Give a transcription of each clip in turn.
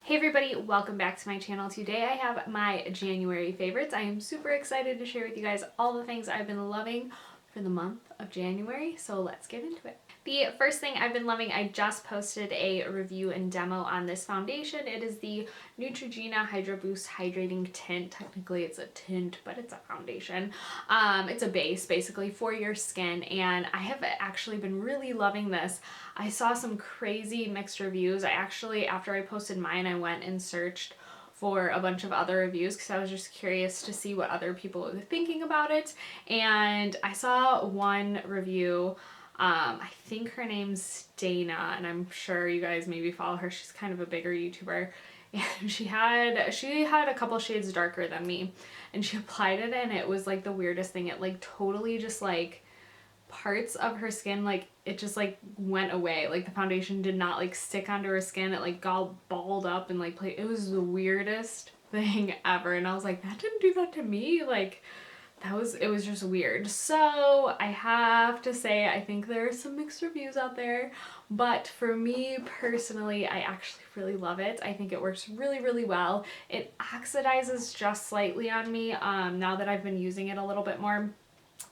Hey everybody, welcome back to my channel. Today I have my January favorites. I am super excited to share with you guys all the things I've been loving for the month of January, so let's get into it. The first thing I've been loving, I just posted a review and demo on this foundation. It is the Neutrogena Hydro Boost Hydrating Tint. Technically it's a tint, but it's a foundation. It's a base basically for your skin, and I have actually been really loving this. I saw some crazy mixed reviews. After I posted mine, I went and searched for a bunch of other reviews because I was just curious to see what other people were thinking about it. And I saw one review, I think her name's Dana, and I'm sure you guys maybe follow her. She's kind of a bigger YouTuber. And she had a couple shades darker than me, and she applied it and it was like the weirdest thing. It like totally just like parts of her skin, like it just like went away. Like the foundation did not like stick onto her skin. It like got balled up and like it was the weirdest thing ever. And I was like, that didn't do that to me. Like it was just weird. So I have to say, I think there are some mixed reviews out there, but for me personally, I actually really love it. I think it works really, really well. It oxidizes just slightly on me now that I've been using it a little bit more.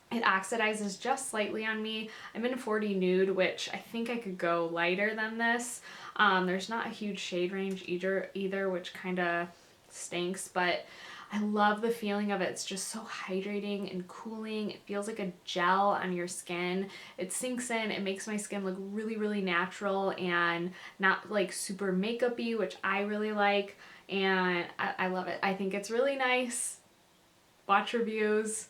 It oxidizes just slightly on me. I'm in 40 nude, which I think I could go lighter than this. There's not a huge shade range either, which kind of stinks, but I love the feeling of it. It's just so hydrating and cooling. It feels like a gel on your skin. It sinks in. It makes my skin look really, really natural and not like super makeup-y, which I really like, and I love it. I think it's really nice. Watch reviews.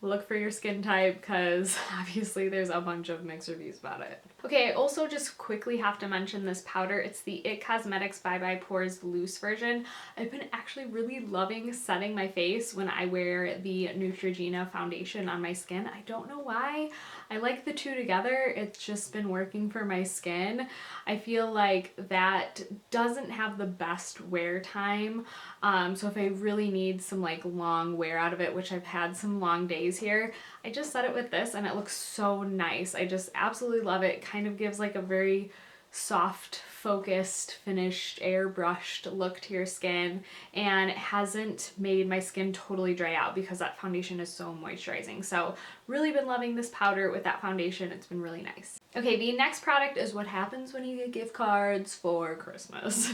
Look for your skin type because obviously there's a bunch of mixed reviews about it. Okay, I also just quickly have to mention this powder. It's the IT Cosmetics Bye Bye Pores loose version. I've been actually really loving setting my face when I wear the Neutrogena foundation on my skin. I don't know why. I like the two together. It's just been working for my skin. I feel like that doesn't have the best wear time. So if I really need some like long wear out of it, which I've had some long days here, I just set it with this and it looks so nice. I just absolutely love it. It kind of gives like a very soft, focused, finished, airbrushed look to your skin, and it hasn't made my skin totally dry out because that foundation is so moisturizing. So really been loving this powder with that foundation. It's been really nice. Okay, the next product is what happens when you get gift cards for Christmas.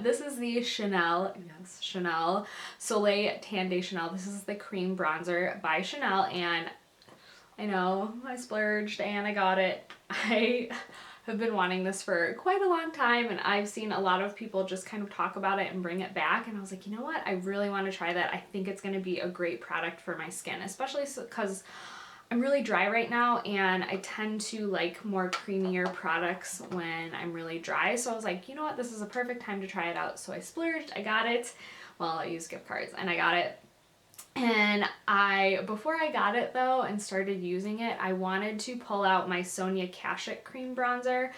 This is the Chanel Soleil Tan de Chanel. This is the cream bronzer by Chanel, and I know I splurged and I got it. I have been wanting this for quite a long time, and I've seen a lot of people just kind of talk about it and bring it back, and I was like, you know what, I really want to try that. I think it's going to be a great product for my skin, especially because I'm really dry right now and I tend to like more creamier products when I'm really dry. So I was like, you know what, this is a perfect time to try it out. So I splurged, I got it. Well, I used gift cards and I got it. And before I got it though and started using it, I wanted to pull out my Sonia Kashuk cream bronzer.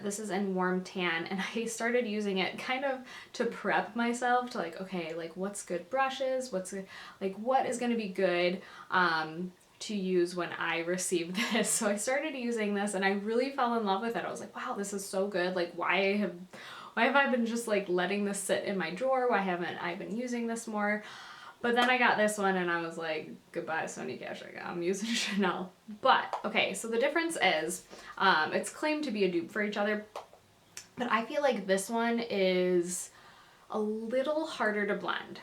This is in Warm Tan, and I started using it kind of to prep myself to like, okay, like what's good brushes, what is going to be good to use when I receive this. So I started using this and I really fell in love with it. I was like, wow, this is so good. Like why have I been just like letting this sit in my drawer? Why haven't I been using this more? But then I got this one and I was like, goodbye Sonia Kashuk, I'm using Chanel. But okay, so the difference is it's claimed to be a dupe for each other, but I feel like this one is a little harder to blend.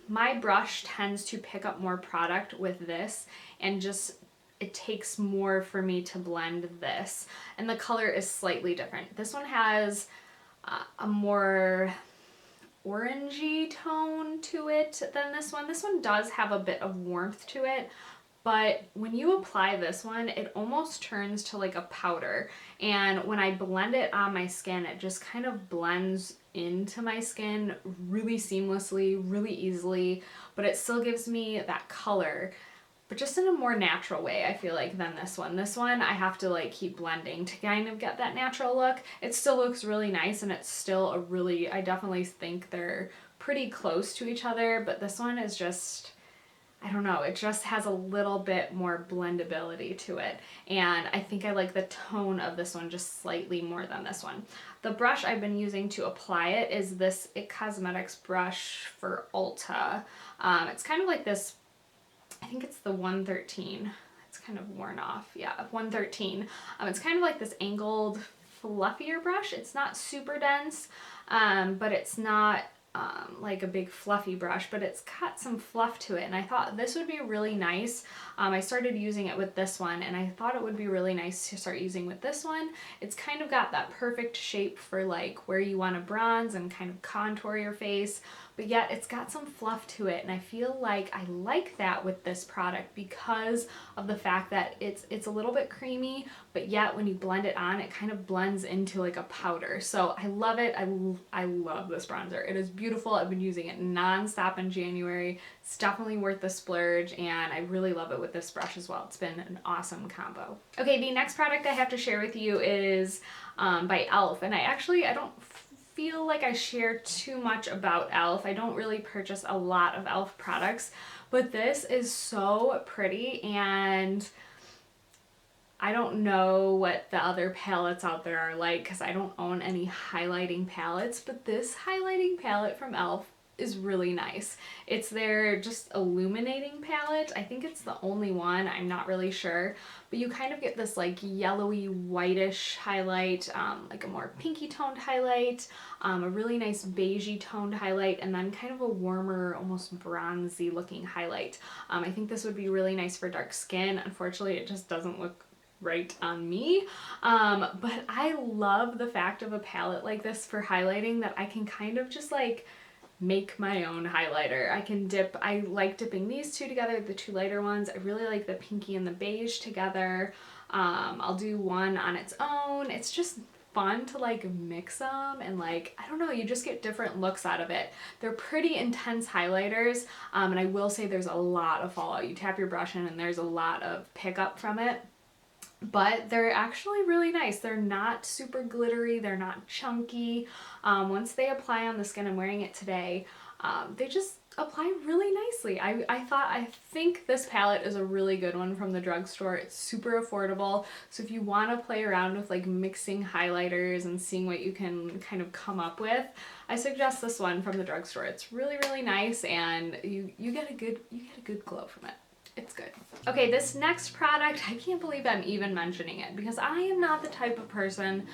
My brush tends to pick up more product with this, and just it takes more for me to blend this, and the color is slightly different. This one has a more orangey tone to it than this one. This one does have a bit of warmth to it, but when you apply this one, it almost turns to like a powder, and when I blend it on my skin, it just kind of blends into my skin really seamlessly, really easily, but it still gives me that color, but just in a more natural way, I feel like, than this one. This one I have to like keep blending to kind of get that natural look. It still looks really nice, and it's still I definitely think they're pretty close to each other, but this one is just, I don't know, it just has a little bit more blendability to it, and I think I like the tone of this one just slightly more than this one. The brush I've been using to apply it is this IT Cosmetics brush for Ulta. It's kind of like this, I think it's the 113. It's kind of worn off. Yeah, 113. It's kind of like this angled, fluffier brush. It's not super dense, but it's not like a big fluffy brush, but it's got some fluff to it, and I thought this would be really nice. I started using it with this one, and I thought it would be really nice to start using with this one. It's kind of got that perfect shape for like where you want to bronze and kind of contour your face, but yet it's got some fluff to it, and I feel like I like that with this product because of the fact that it's a little bit creamy, but yet when you blend it on, it kind of blends into like a powder. So I love it. I love this bronzer. It is beautiful. I've been using it non-stop in January. It's definitely worth the splurge, and I really love it with this brush as well. It's been an awesome combo. Okay, the next product I have to share with you is by e.l.f. And I don't feel like I share too much about e.l.f. I don't really purchase a lot of e.l.f. products, but this is so pretty, and I don't know what the other palettes out there are like because I don't own any highlighting palettes, but this highlighting palette from e.l.f. is really nice. It's their just illuminating palette. I think it's the only one, I'm not really sure, but you kind of get this like yellowy whitish highlight, like a more pinky toned highlight, a really nice beigey toned highlight, and then kind of a warmer, almost bronzy looking highlight. I think this would be really nice for dark skin. Unfortunately, it just doesn't look right on me, but I love the fact of a palette like this for highlighting that I can kind of just like make my own highlighter. I like dipping these two together, the two lighter ones. I really like the pinky and the beige together. I'll do one on its own. It's just fun to like mix them, and like, I don't know, you just get different looks out of it. They're pretty intense highlighters, and I will say there's a lot of fallout. You tap your brush in and there's a lot of pickup from it. But they're actually really nice. They're not super glittery, they're not chunky. Once they apply on the skin, I'm wearing it today, they just apply really nicely. I think this palette is a really good one from the drugstore. It's super affordable, so if you want to play around with like mixing highlighters and seeing what you can kind of come up with, I suggest this one from the drugstore. It's really, really nice, and you get a good glow from it. It's good. Okay, this next product, I can't believe I'm even mentioning it because I am not the type of person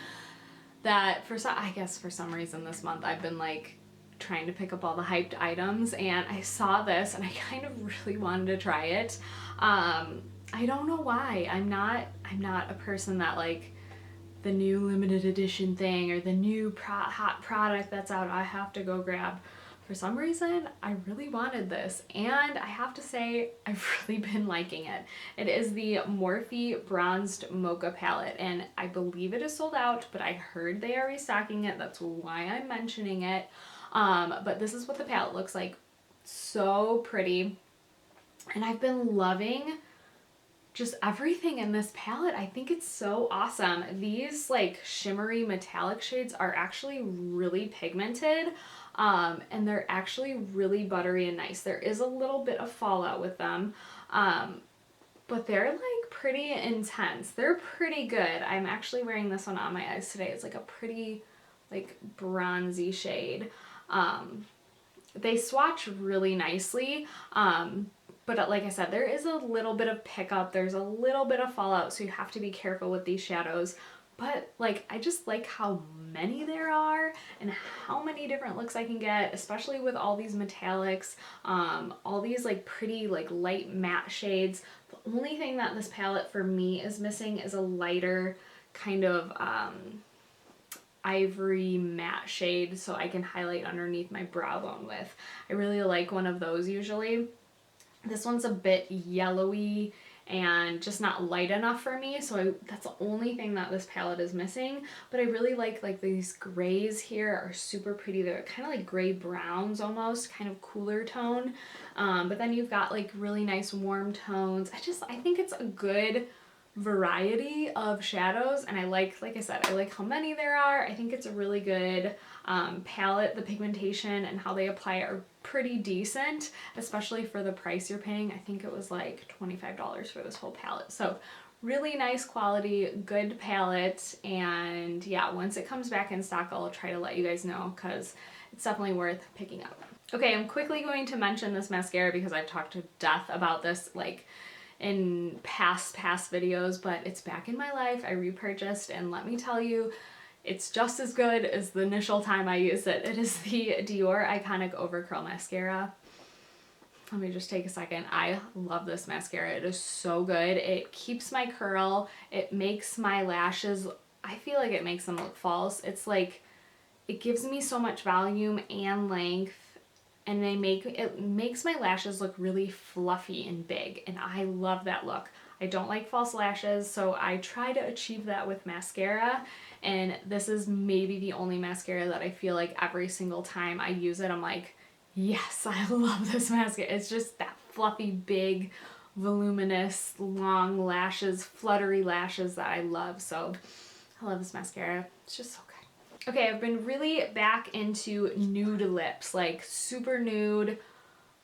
that I guess for some reason this month I've been like trying to pick up all the hyped items, and I saw this and I kind of really wanted to try it. I don't know why. I'm not a person that like the new limited edition thing or the new hot product that's out, I have to go grab. For some reason, I really wanted this, and I have to say, I've really been liking it. It is the Morphe Bronzed Mocha palette, and I believe it is sold out, but I heard they are restocking it. That's why I'm mentioning it. But this is what the palette looks like. So pretty. And I've been loving just everything in this palette. I think it's so awesome. These like shimmery metallic shades are actually really pigmented. And they're actually really buttery and nice. There is a little bit of fallout with them, but they're like pretty intense. They're pretty good. I'm actually wearing this one on my eyes today. It's like a pretty like bronzy shade. They swatch really nicely, but like I said, there is a little bit of pickup. There's a little bit of fallout, so you have to be careful with these shadows. But like, I just like how many there are and how many different looks I can get, especially with all these metallics, all these like pretty like light matte shades. The only thing that this palette for me is missing is a lighter kind of ivory matte shade so I can highlight underneath my brow bone with. I really like one of those usually. This one's a bit yellowy and just not light enough for me, so that's the only thing that this palette is missing. But I really like these grays here are super pretty. They're kind of like gray browns almost, kind of cooler tone, but then you've got like really nice warm tones. I think it's a good variety of shadows, and I like I said, I like how many there are. I think it's a really good palette. The pigmentation and how they apply it are pretty decent, especially for the price you're paying. I think it was like $25 for this whole palette, so really nice quality, good palette, and yeah, once it comes back in stock, I'll try to let you guys know because it's definitely worth picking up. Okay, I'm quickly going to mention this mascara because I've talked to death about this like in past videos, but it's back in my life. I repurchased, and let me tell you, it's just as good as the initial time I used it. It is the Dior Iconic Overcurl Mascara. Let me just take a second. I love this mascara. It is so good. It keeps my curl. It makes my lashes, I feel like it makes them look false. It's like, it gives me so much volume and length, and it makes my lashes look really fluffy and big, and I love that look. I don't like false lashes, so I try to achieve that with mascara, and this is maybe the only mascara that I feel like every single time I use it, I'm like, yes, I love this mascara. It's just that fluffy, big, voluminous, long lashes, fluttery lashes that I love. So I love this mascara. It's just so good. Okay, I've been really back into nude lips, like super nude.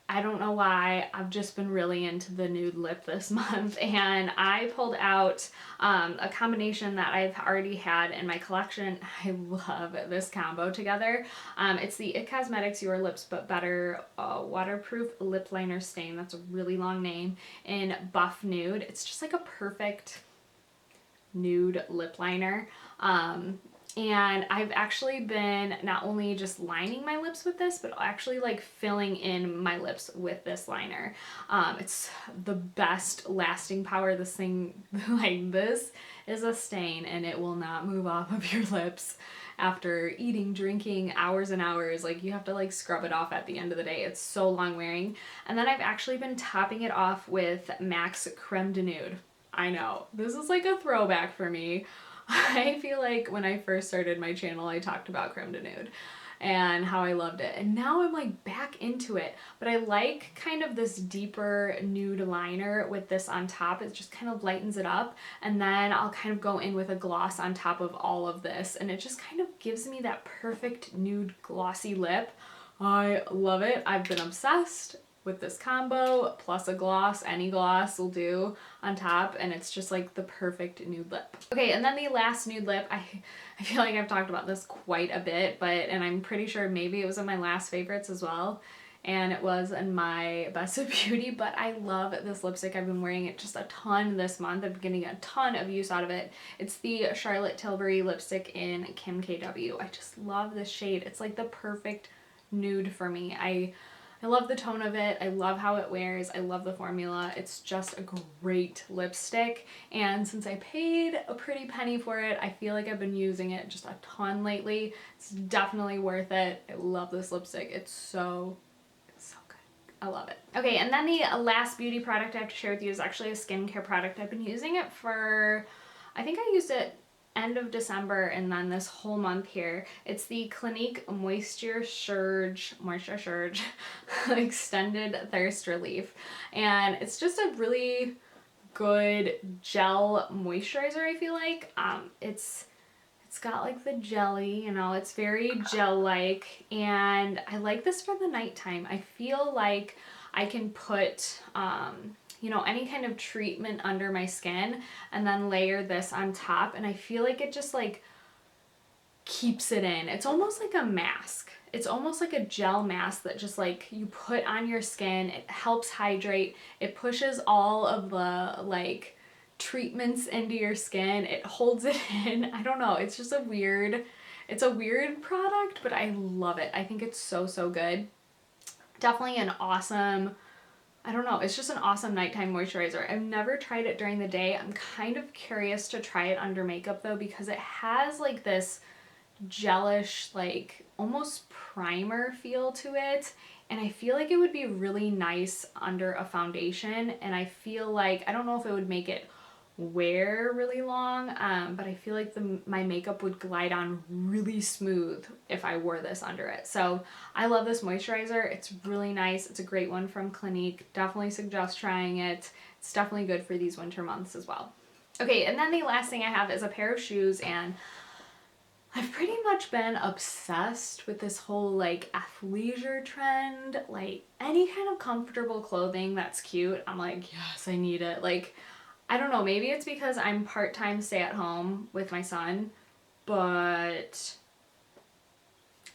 I don't know why, I've just been really into the nude lip this month, and I pulled out a combination that I've already had in my collection. I love this combo together. It's the It Cosmetics Your Lips But Better Waterproof Lip Liner Stain. That's a really long name. In Buff Nude. It's just like a perfect nude lip liner. And I've actually been not only just lining my lips with this, but actually like filling in my lips with this liner. It's the best lasting power. This thing, like this, is a stain and it will not move off of your lips after eating, drinking, hours and hours. Like, you have to like scrub it off at the end of the day. It's so long wearing. And then I've actually been topping it off with MAC's Creme de Nude. I know, this is like a throwback for me. I feel like when I first started my channel, I talked about Creme de Nude and how I loved it. And now I'm like back into it, but I like kind of this deeper nude liner with this on top. It just kind of lightens it up. And then I'll kind of go in with a gloss on top of all of this. And it just kind of gives me that perfect nude glossy lip. I love it. I've been obsessed with this combo plus a gloss. Any gloss will do on top, and it's just like the perfect nude lip. Okay, and then the last nude lip, I feel like I've talked about this quite a bit, and I'm pretty sure maybe it was in my last favorites as well, and it was in my Best of Beauty, but I love this lipstick. I've been wearing it just a ton this month. I've been getting a ton of use out of it. It's the Charlotte Tilbury lipstick in Kim KW. I just love this shade. It's like the perfect nude for me. I love the tone of it. I love how it wears. I love the formula. It's just a great lipstick. And since I paid a pretty penny for it, I feel like I've been using it just a ton lately. It's definitely worth it. I love this lipstick. It's so good. I love it. Okay, and then the last beauty product I have to share with you is actually a skincare product. I've been using it for, I think I used it end of December and then this whole month here. It's the Clinique Moisture Surge Extended Thirst Relief, and it's just a really good gel moisturizer. I feel like it's got like the jelly, you know, it's very gel-like, and I like this for the nighttime. I feel like I can put you know, any kind of treatment under my skin and then layer this on top, and I feel like it just like keeps it in. It's almost like a mask. It's almost like a gel mask that just like you put on your skin. It helps hydrate. It pushes all of the like treatments into your skin. It holds it in. I don't know. It's just a weird product, but I love it. I think it's so good. Definitely an awesome, I don't know, it's just an awesome nighttime moisturizer. I've never tried it during the day. I'm kind of curious to try it under makeup though, because it has like this gelish, like almost primer feel to it. And I feel like it would be really nice under a foundation. And I feel like, I don't know if it would make it wear really long, but I feel like my makeup would glide on really smooth if I wore this under it. So I love this moisturizer. It's really nice. It's a great one from Clinique. Definitely suggest trying it. It's definitely good for these winter months as well. Okay, and then the last thing I have is a pair of shoes, and I've pretty much been obsessed with this whole like athleisure trend. Like any kind of comfortable clothing that's cute, I'm like, yes, I need it. Like, I don't know, maybe it's because I'm part-time stay-at-home with my son, but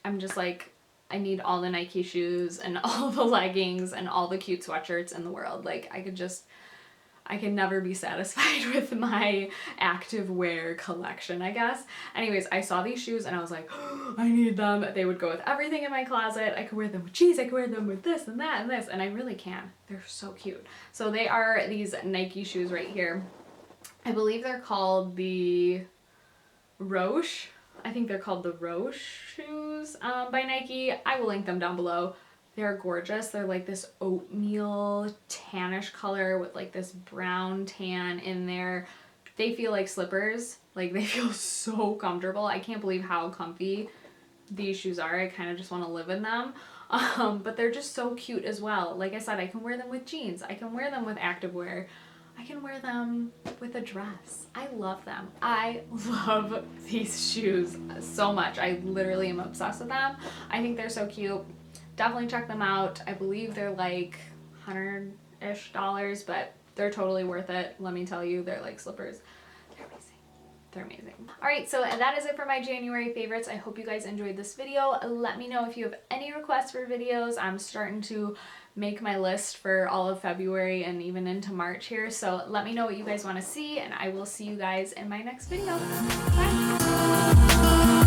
I'm just like, I need all the Nike shoes and all the leggings and all the cute sweatshirts in the world. Like, I can never be satisfied with my active wear collection, I guess. Anyways, I saw these shoes and I was like, oh, I need them. They would go with everything in my closet. I could wear them with jeans, I could wear them with this and that and this, and I really can. They're so cute. So they are these Nike shoes right here. I believe they're called the Roche. I think they're called the Roche shoes by Nike. I will link them down below. They're gorgeous. They're like this oatmeal tannish color with like this brown tan in there. They feel like slippers. Like, they feel so comfortable. I can't believe how comfy these shoes are. I kind of just want to live in them. But they're just so cute as well. Like I said, I can wear them with jeans. I can wear them with activewear. I can wear them with a dress. I love them. I love these shoes so much. I literally am obsessed with them. I think they're so cute. Definitely check them out. I believe they're like $100-ish, but they're totally worth it. Let me tell you, they're like slippers. They're amazing. They're amazing. All right, so that is it for my January favorites. I hope you guys enjoyed this video. Let me know if you have any requests for videos. I'm starting to make my list for all of February and even into March here. So let me know what you guys want to see, and I will see you guys in my next video. Bye.